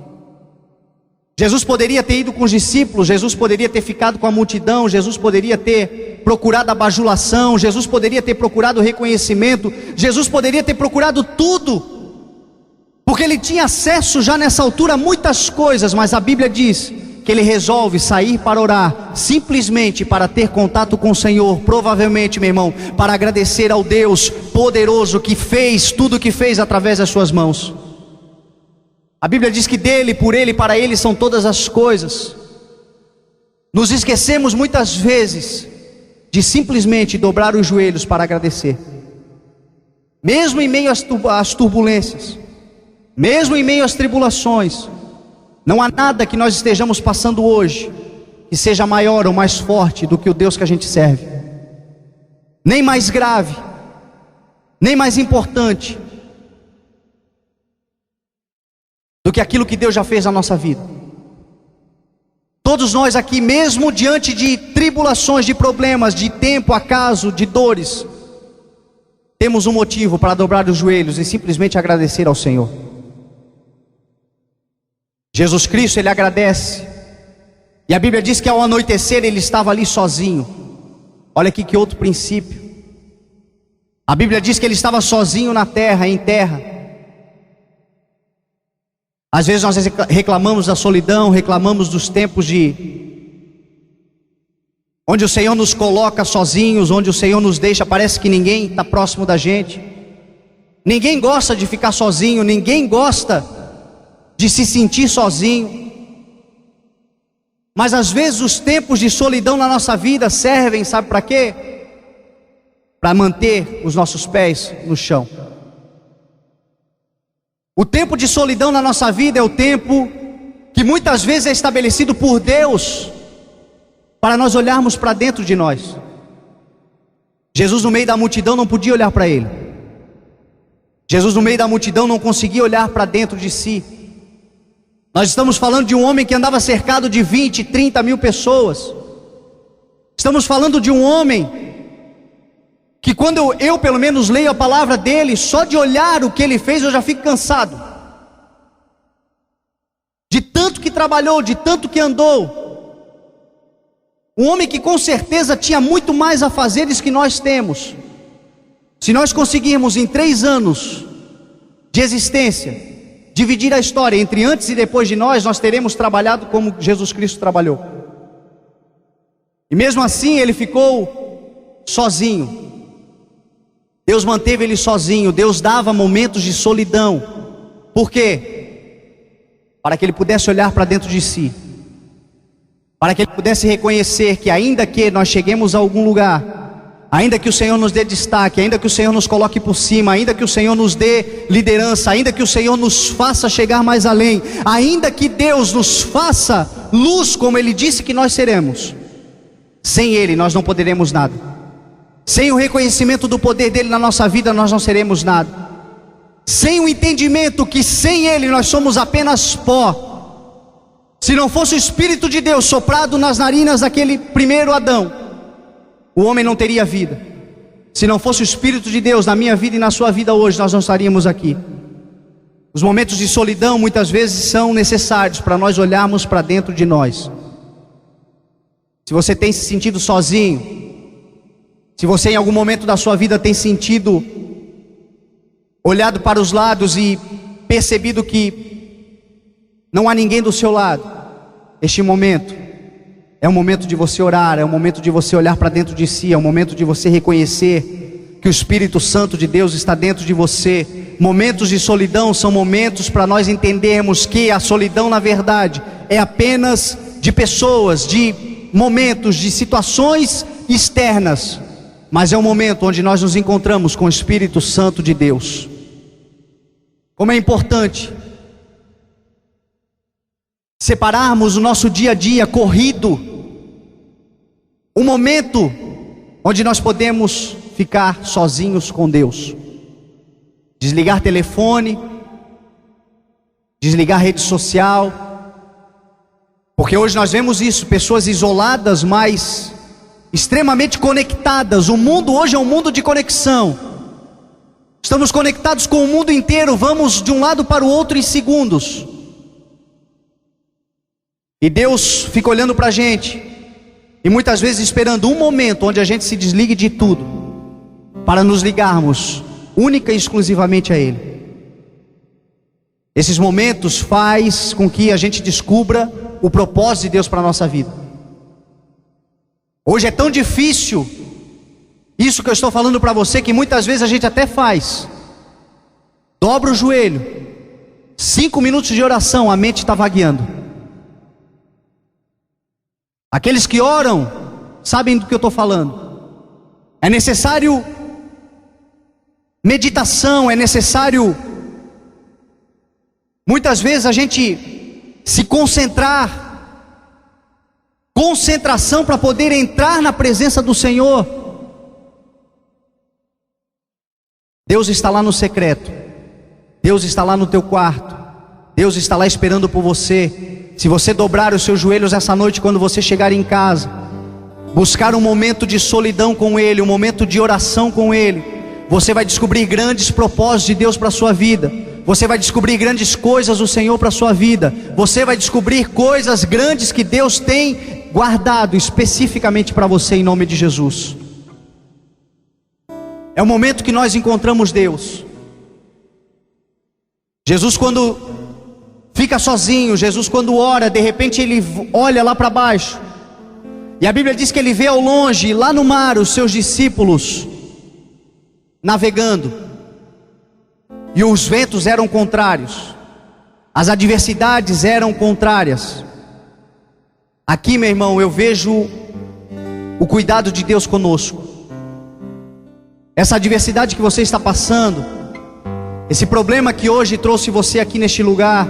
Jesus poderia ter ido com os discípulos, Jesus poderia ter ficado com a multidão, Jesus poderia ter procurado a bajulação, Jesus poderia ter procurado o reconhecimento, Jesus poderia ter procurado tudo, porque Ele tinha acesso já nessa altura a muitas coisas, mas a Bíblia diz que ele resolve sair para orar, simplesmente para ter contato com o Senhor, provavelmente, meu irmão, para agradecer ao Deus poderoso que fez tudo o que fez através das suas mãos. A Bíblia diz que dele, por ele, para ele são todas as coisas. Nos esquecemos muitas vezes de simplesmente dobrar os joelhos para agradecer. Mesmo em meio às turbulências, mesmo em meio às tribulações, não há nada que nós estejamos passando hoje que seja maior ou mais forte do que o Deus que a gente serve. Nem mais grave, nem mais importante do que aquilo que Deus já fez na nossa vida. Todos nós aqui, mesmo diante de tribulações, de problemas, de tempo, acaso, de dores, temos um motivo para dobrar os joelhos e simplesmente agradecer ao Senhor. Jesus Cristo, ele agradece. E a Bíblia diz que ao anoitecer ele estava ali sozinho. Olha aqui que outro princípio. A Bíblia diz que ele estava sozinho na terra, em terra. Às vezes nós reclamamos da solidão, reclamamos dos tempos onde o Senhor nos coloca sozinhos, onde o Senhor nos deixa, parece que ninguém está próximo da gente. Ninguém gosta de ficar sozinho, ninguém gosta de se sentir sozinho. Mas às vezes os tempos de solidão na nossa vida servem, sabe para quê? Para manter os nossos pés no chão. O tempo de solidão na nossa vida é o tempo que muitas vezes é estabelecido por Deus para nós olharmos para dentro de nós. Jesus no meio da multidão não podia olhar para ele. Jesus no meio da multidão não conseguia olhar para dentro de si. Nós estamos falando de um homem que andava cercado de 20, 30 mil pessoas. Estamos falando de um homem que quando eu pelo menos leio a palavra dele, só de olhar o que ele fez eu já fico cansado. De tanto que trabalhou, de tanto que andou. Um homem que com certeza tinha muito mais a fazeres que nós temos. Se nós conseguirmos em 3 anos de existência dividir a história entre antes e depois de nós teremos trabalhado como Jesus Cristo trabalhou. E mesmo assim ele ficou sozinho. Deus manteve ele sozinho. Deus dava momentos de solidão. Por quê? Para que ele pudesse olhar para dentro de si, para que ele pudesse reconhecer que ainda que nós cheguemos a algum lugar, ainda que o Senhor nos dê destaque, ainda que o Senhor nos coloque por cima, ainda que o Senhor nos dê liderança, ainda que o Senhor nos faça chegar mais além, ainda que Deus nos faça luz como Ele disse que nós seremos, sem Ele nós não poderemos nada. Sem o reconhecimento do poder dele na nossa vida, nós não seremos nada. Sem o entendimento que sem ele nós somos apenas pó. Se não fosse o Espírito de Deus soprado nas narinas daquele primeiro Adão, o homem não teria vida. Se não fosse o Espírito de Deus na minha vida e na sua vida hoje, nós não estaríamos aqui. Os momentos de solidão muitas vezes são necessários para nós olharmos para dentro de nós. Se você tem se sentido sozinho, se você em algum momento da sua vida tem sentido, olhado para os lados e percebido que não há ninguém do seu lado, este momento é um momento de você orar, é um momento de você olhar para dentro de si, é um momento de você reconhecer que o Espírito Santo de Deus está dentro de você. Momentos de solidão são momentos para nós entendermos que a solidão na verdade é apenas de pessoas, de momentos, de situações externas. Mas é um momento onde nós nos encontramos com o Espírito Santo de Deus. Como é importante separarmos o nosso dia a dia corrido, um momento onde nós podemos ficar sozinhos com Deus. Desligar telefone, desligar rede social, porque hoje nós vemos isso, pessoas isoladas, mas extremamente conectadas. O mundo hoje é um mundo de conexão. Estamos conectados com o mundo inteiro, vamos de um lado para o outro em segundos. E Deus fica olhando para a gente, e muitas vezes esperando um momento onde a gente se desligue de tudo, para nos ligarmos única e exclusivamente a Ele. Esses momentos faz com que a gente descubra o propósito de Deus para a nossa vida. Hoje é tão difícil isso que eu estou falando para você, que muitas vezes a gente até faz. Dobra o joelho, 5 minutos de oração, a mente está vagueando. Aqueles que oram sabem do que eu estou falando. É necessário meditação, é necessário muitas vezes a gente se concentrar, concentração para poder entrar na presença do Senhor. Deus está lá no secreto, Deus está lá no teu quarto, Deus está lá esperando por você. Se você dobrar os seus joelhos essa noite, quando você chegar em casa, buscar um momento de solidão com Ele, um momento de oração com Ele, você vai descobrir grandes propósitos de Deus para a sua vida. Você vai descobrir grandes coisas do Senhor para a sua vida. Você vai descobrir coisas grandes que Deus tem guardado especificamente para você, em nome de Jesus. É o momento que nós encontramos Deus. Jesus, quando fica sozinho, Jesus quando ora, de repente ele olha lá para baixo, e a Bíblia diz que ele vê ao longe, lá no mar, os seus discípulos navegando, e os ventos eram contrários, as adversidades eram contrárias. Aqui, meu irmão, eu vejo o cuidado de Deus conosco. Essa adversidade que você está passando, esse problema que hoje trouxe você aqui neste lugar,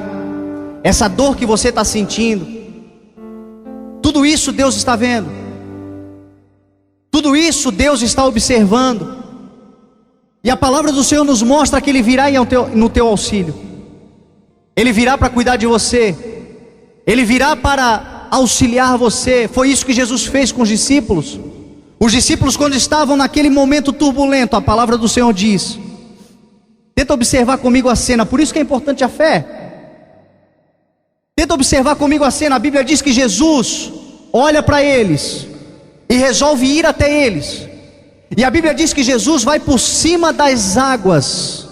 essa dor que você está sentindo, tudo isso Deus está vendo, tudo isso Deus está observando, e a palavra do Senhor nos mostra que Ele virá no teu auxílio, Ele virá para cuidar de você, Ele virá para auxiliar você. Foi isso que Jesus fez com os discípulos. Os discípulos, quando estavam naquele momento turbulento, a palavra do Senhor diz, tenta observar comigo a cena, por isso que é importante a fé. Tenta observar comigo a cena. A Bíblia diz que Jesus olha para eles e resolve ir até eles. E a Bíblia diz que Jesus vai por cima das águas.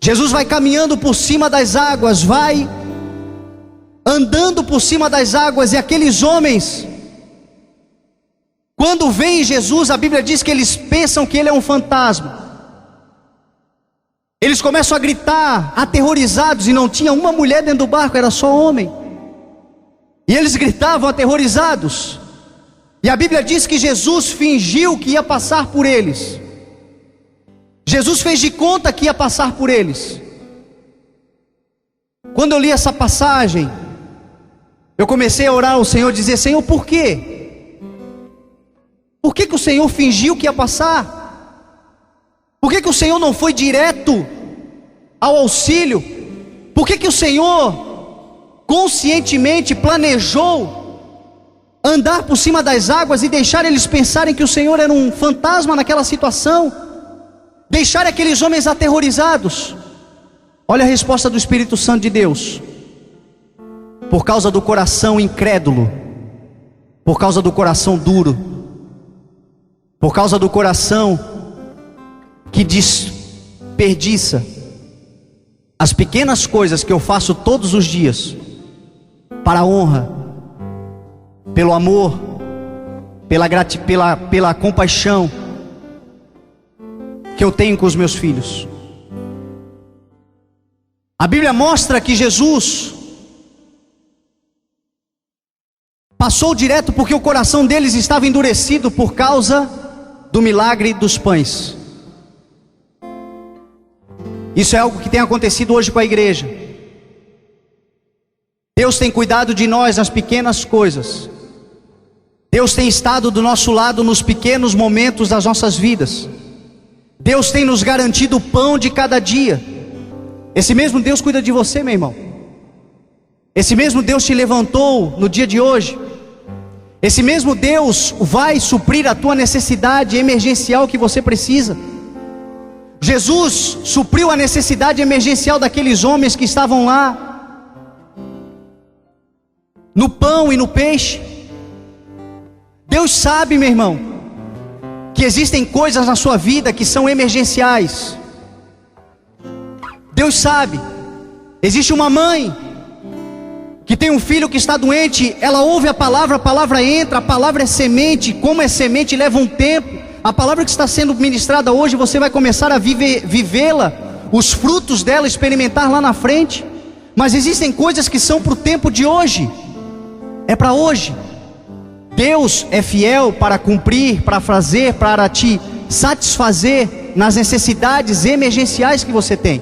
Jesus vai caminhando por cima das águas, vai andando por cima das águas, e aqueles homens, quando veem Jesus, a Bíblia diz que eles pensam que ele é um fantasma. Eles começam a gritar, aterrorizados, e não tinha uma mulher dentro do barco, era só homem. E eles gritavam aterrorizados. E a Bíblia diz que Jesus fingiu que ia passar por eles. Jesus fez de conta que ia passar por eles. Quando eu li essa passagem, eu comecei a orar ao Senhor, dizer: Senhor, por quê? Por que o Senhor fingiu que ia passar? Por que o Senhor não foi direto ao auxílio? Por que o Senhor conscientemente planejou andar por cima das águas e deixar eles pensarem que o Senhor era um fantasma naquela situação? Deixar aqueles homens aterrorizados? Olha a resposta do Espírito Santo de Deus. Por causa do coração incrédulo, por causa do coração duro, por causa do coração que desperdiça as pequenas coisas que eu faço todos os dias, para a honra, pelo amor, pela compaixão que eu tenho com os meus filhos. A Bíblia mostra que Jesus passou direto porque o coração deles estava endurecido por causa do milagre dos pães. Isso é algo que tem acontecido hoje com a igreja. Deus tem cuidado de nós nas pequenas coisas. Deus tem estado do nosso lado nos pequenos momentos das nossas vidas. Deus tem nos garantido o pão de cada dia. Esse mesmo Deus cuida de você, meu irmão. Esse mesmo Deus te levantou no dia de hoje. Esse mesmo Deus vai suprir a tua necessidade emergencial que você precisa. Jesus supriu a necessidade emergencial daqueles homens que estavam lá, no pão e no peixe. Deus sabe, meu irmão, que existem coisas na sua vida que são emergenciais. Deus sabe. Existe uma mãe que tem um filho que está doente, ela ouve a palavra entra, a palavra é semente, como é semente leva um tempo. A palavra que está sendo ministrada hoje, você vai começar a vivê-la, os frutos dela, experimentar lá na frente. Mas existem coisas que são para o tempo de hoje, é para hoje. Deus é fiel para cumprir, para fazer, para te satisfazer nas necessidades emergenciais que você tem.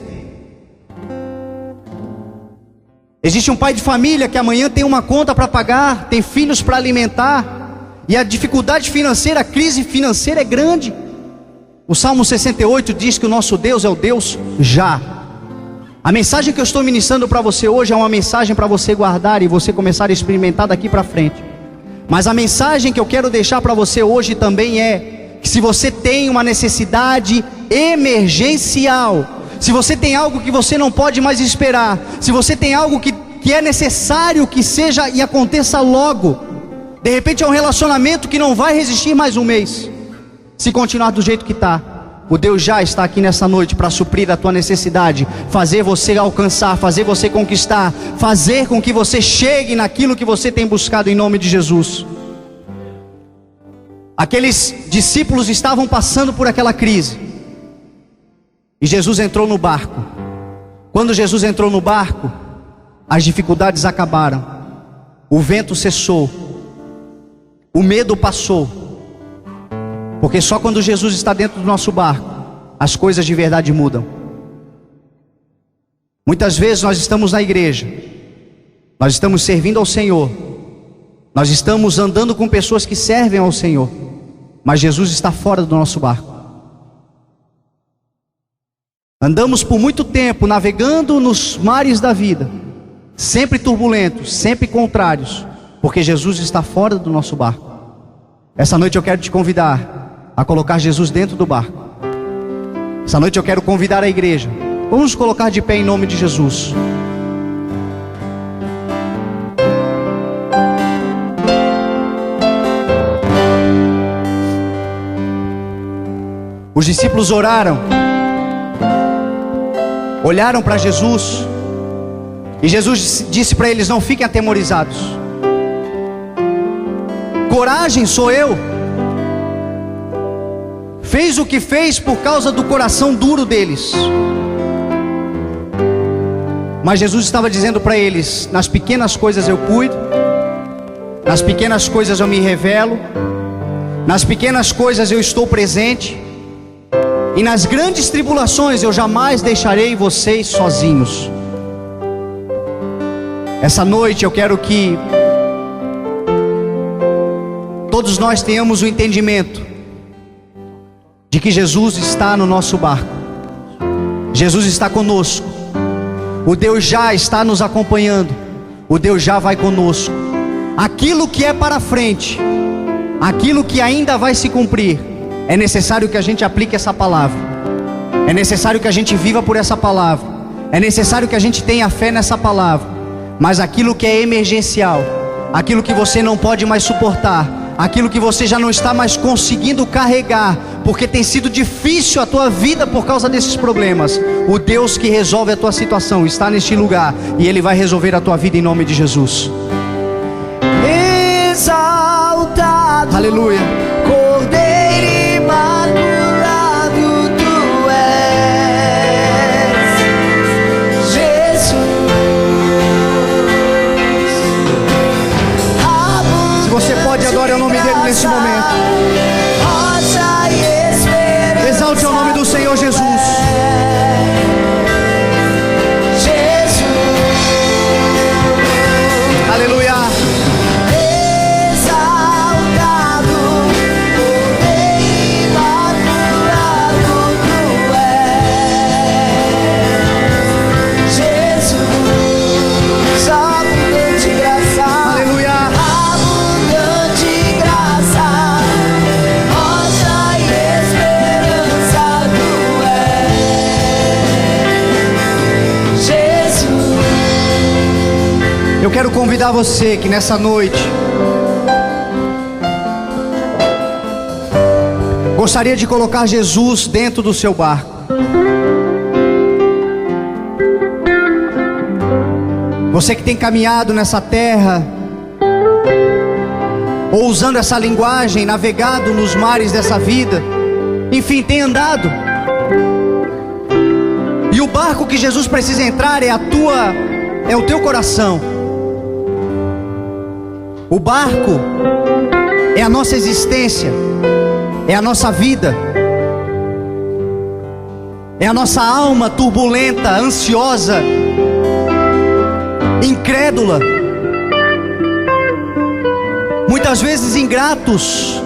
Existe um pai de família que amanhã tem uma conta para pagar, tem filhos para alimentar, e a dificuldade financeira, a crise financeira é grande. O Salmo 68 diz que o nosso Deus é o Deus já. A mensagem que eu estou ministrando para você hoje é uma mensagem para você guardar e você começar a experimentar daqui para frente. Mas a mensagem que eu quero deixar para você hoje também é que se você tem uma necessidade emergencial, se você tem algo que você não pode mais esperar, se você tem algo que é necessário que seja e aconteça logo, de repente é um relacionamento que não vai resistir mais um mês, se continuar do jeito que está, o Deus já está aqui nessa noite para suprir a tua necessidade, fazer você alcançar, fazer você conquistar, fazer com que você chegue naquilo que você tem buscado em nome de Jesus. Aqueles discípulos estavam passando por aquela crise, e Jesus entrou no barco. Quando Jesus entrou no barco, as dificuldades acabaram, o vento cessou, o medo passou, porque só quando Jesus está dentro do nosso barco, as coisas de verdade mudam. Muitas vezes nós estamos na igreja, nós estamos servindo ao Senhor, nós estamos andando com pessoas que servem ao Senhor, mas Jesus está fora do nosso barco. Andamos por muito tempo navegando nos mares da vida, sempre turbulentos, sempre contrários, porque Jesus está fora do nosso barco. Essa noite eu quero te convidar a colocar Jesus dentro do barco. Essa noite eu quero convidar a igreja. Vamos nos colocar de pé em nome de Jesus. Os discípulos oraram, olharam para Jesus, e Jesus disse para eles: não fiquem atemorizados. Coragem, sou eu. Fez o que fez por causa do coração duro deles. Mas Jesus estava dizendo para eles: nas pequenas coisas eu cuido, nas pequenas coisas eu me revelo, nas pequenas coisas eu estou presente, e nas grandes tribulações eu jamais deixarei vocês sozinhos. Essa noite eu quero que todos nós tenhamos o entendimento de que Jesus está no nosso barco, Jesus está conosco, o Deus já está nos acompanhando, o Deus já vai conosco. Aquilo que é para frente, aquilo que ainda vai se cumprir, é necessário que a gente aplique essa palavra, é necessário que a gente viva por essa palavra, é necessário que a gente tenha fé nessa palavra. Mas aquilo que é emergencial, aquilo que você não pode mais suportar, aquilo que você já não está mais conseguindo carregar, porque tem sido difícil a tua vida por causa desses problemas, o Deus que resolve a tua situação está neste lugar, e Ele vai resolver a tua vida em nome de Jesus. Exaltado, Aleluia. Cordeiro imaculado tu és, Jesus. Se você pode, adore o nome dele nesse momento. Rocha e esperança. Exalte o nome do Senhor Jesus. Aleluia. Exaltado, Cordeiro imaculado tu és, Jesus. Abundante graça, Aleluia. abundante graça, rocha e esperança tu és, Jesus. Eu quero convidar você que nessa noite gostaria de colocar Jesus dentro do seu barco. Você que tem caminhado nessa terra, ou usando essa linguagem, navegado nos mares dessa vida, enfim, tem andado. E o barco que Jesus precisa entrar é o teu coração. O barco é a nossa existência, é a nossa vida, é a nossa alma turbulenta, ansiosa, incrédula, muitas vezes ingratos,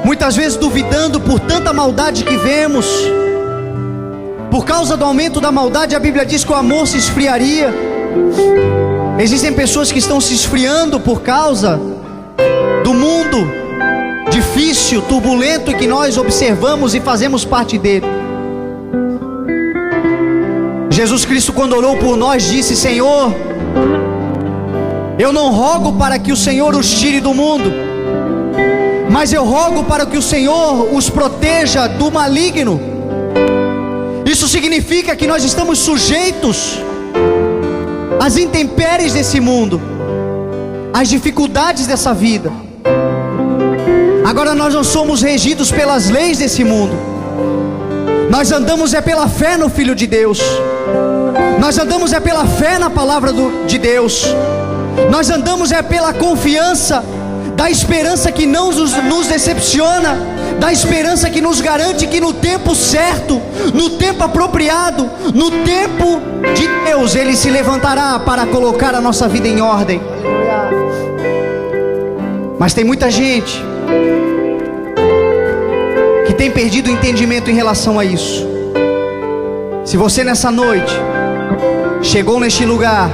muitas vezes duvidando por tanta maldade que vemos. Por causa do aumento da maldade, a Bíblia diz que o amor se esfriaria. Existem pessoas que estão se esfriando por causa do mundo difícil, turbulento, e que nós observamos e fazemos parte dele. Jesus Cristo, quando orou por nós, disse: Senhor, eu não rogo para que o Senhor os tire do mundo, mas eu rogo para que o Senhor os proteja do maligno. Isso significa que nós estamos sujeitos às intempéries desse mundo, às dificuldades dessa vida. Agora nós não somos regidos pelas leis desse mundo. Nós andamos pela fé no Filho de Deus. Nós andamos pela fé na palavra de Deus. Nós andamos pela confiança da esperança que não nos decepciona, da esperança que nos garante que no tempo certo, no tempo apropriado, no tempo de Deus, Ele se levantará para colocar a nossa vida em ordem. Mas tem muita gente que tem perdido o entendimento em relação a isso. Se você nessa noite chegou neste lugar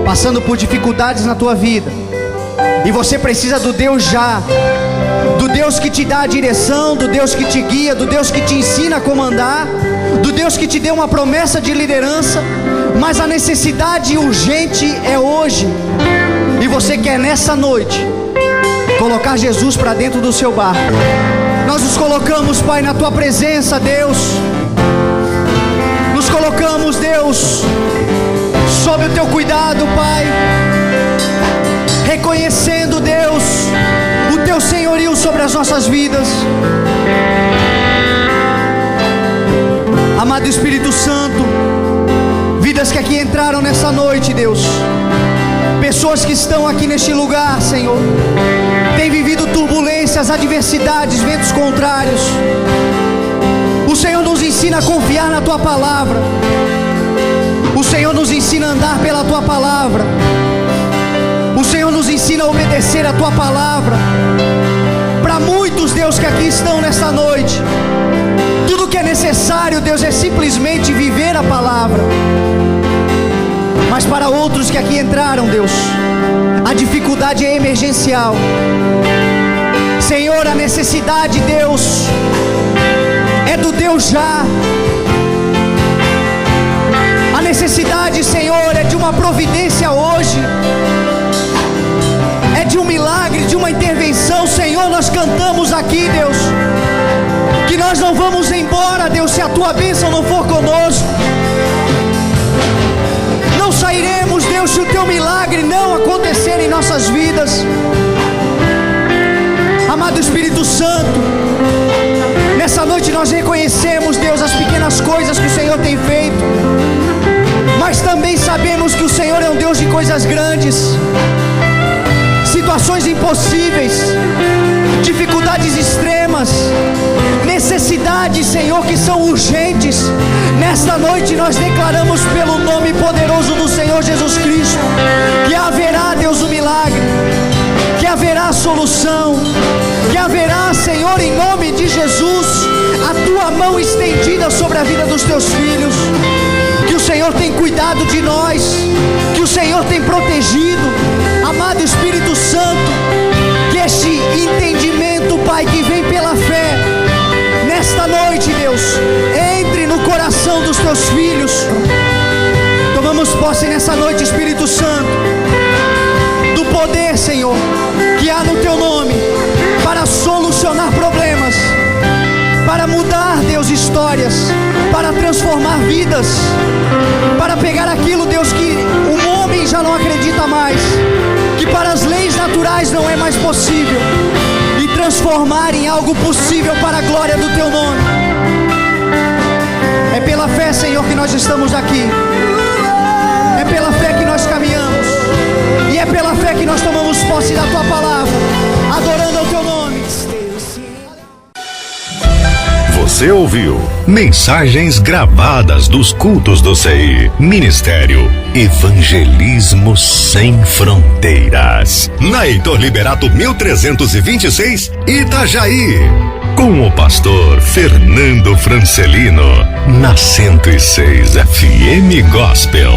passando por dificuldades na tua vida, e você precisa do Deus já, do Deus que te dá a direção, do Deus que te guia, do Deus que te ensina a comandar, do Deus que te deu uma promessa de liderança, mas a necessidade urgente é hoje, e você quer nessa noite colocar Jesus para dentro do seu barco. Nós nos colocamos, Pai, na tua presença, Deus. Nos colocamos, Deus, sob o teu cuidado, Pai, reconhecendo, Deus, o teu senhorio sobre as nossas vidas. Amado Espírito Santo, vidas que aqui entraram nessa noite, Deus, pessoas que estão aqui neste lugar, Senhor, têm vivido turbulências, adversidades, ventos contrários. O Senhor nos ensina a confiar na tua palavra. O Senhor nos ensina a andar pela tua palavra. O Senhor nos ensina a obedecer a tua palavra. Para muitos, Deus, que aqui estão nesta noite, tudo que é necessário, Deus, é simplesmente viver a palavra. Mas para outros que aqui entraram, Deus, a dificuldade é emergencial. Senhor, a necessidade, Deus, é do Deus já. A necessidade, Senhor, é de uma providência hoje, é de um milagre, de uma intervenção. Senhor, nós cantamos aqui, Deus, que nós não vamos embora, Deus, se a tua bênção não for conosco. Não sairemos, Deus, se o teu milagre não acontecer em nossas vidas. Amado Espírito Santo, nessa noite nós reconhecemos, Deus, as pequenas coisas que o Senhor tem feito, mas também sabemos que o Senhor é um Deus de coisas grandes, situações impossíveis, dificuldades extremas, necessidades, Senhor, que são urgentes. Nesta noite nós declaramos pelo nome poderoso do Senhor Jesus Cristo que haverá, Deus, o milagre, que haverá a solução, que haverá, Senhor, em nome de Jesus, a tua mão estendida sobre a vida dos teus filhos. Que o Senhor tem cuidado de nós, que o Senhor tem protegido. Amado Espírito Santo, que este entendimento, Pai, que vem pela fé, nesta noite, Deus, entre no coração dos teus filhos. Tomamos posse nessa noite, Espírito Santo, do poder, Senhor, que há no teu nome, para solucionar problemas, para mudar, Deus, histórias, para transformar vidas, para pegar aquilo, Deus, que o mundo já não acredita mais, que para as leis naturais não é mais possível, e transformar em algo possível para a glória do Teu nome. É pela fé, Senhor, que nós estamos aqui. É pela fé que nós caminhamos. E é pela fé que nós tomamos posse da Tua palavra, adorando ao Teu nome. Você ouviu mensagens gravadas dos cultos do CI. Ministério Evangelismo Sem Fronteiras. Na Heitor Liberato 1326, Itajaí. Com o pastor Fernando Francelino. Na 106 FM Gospel.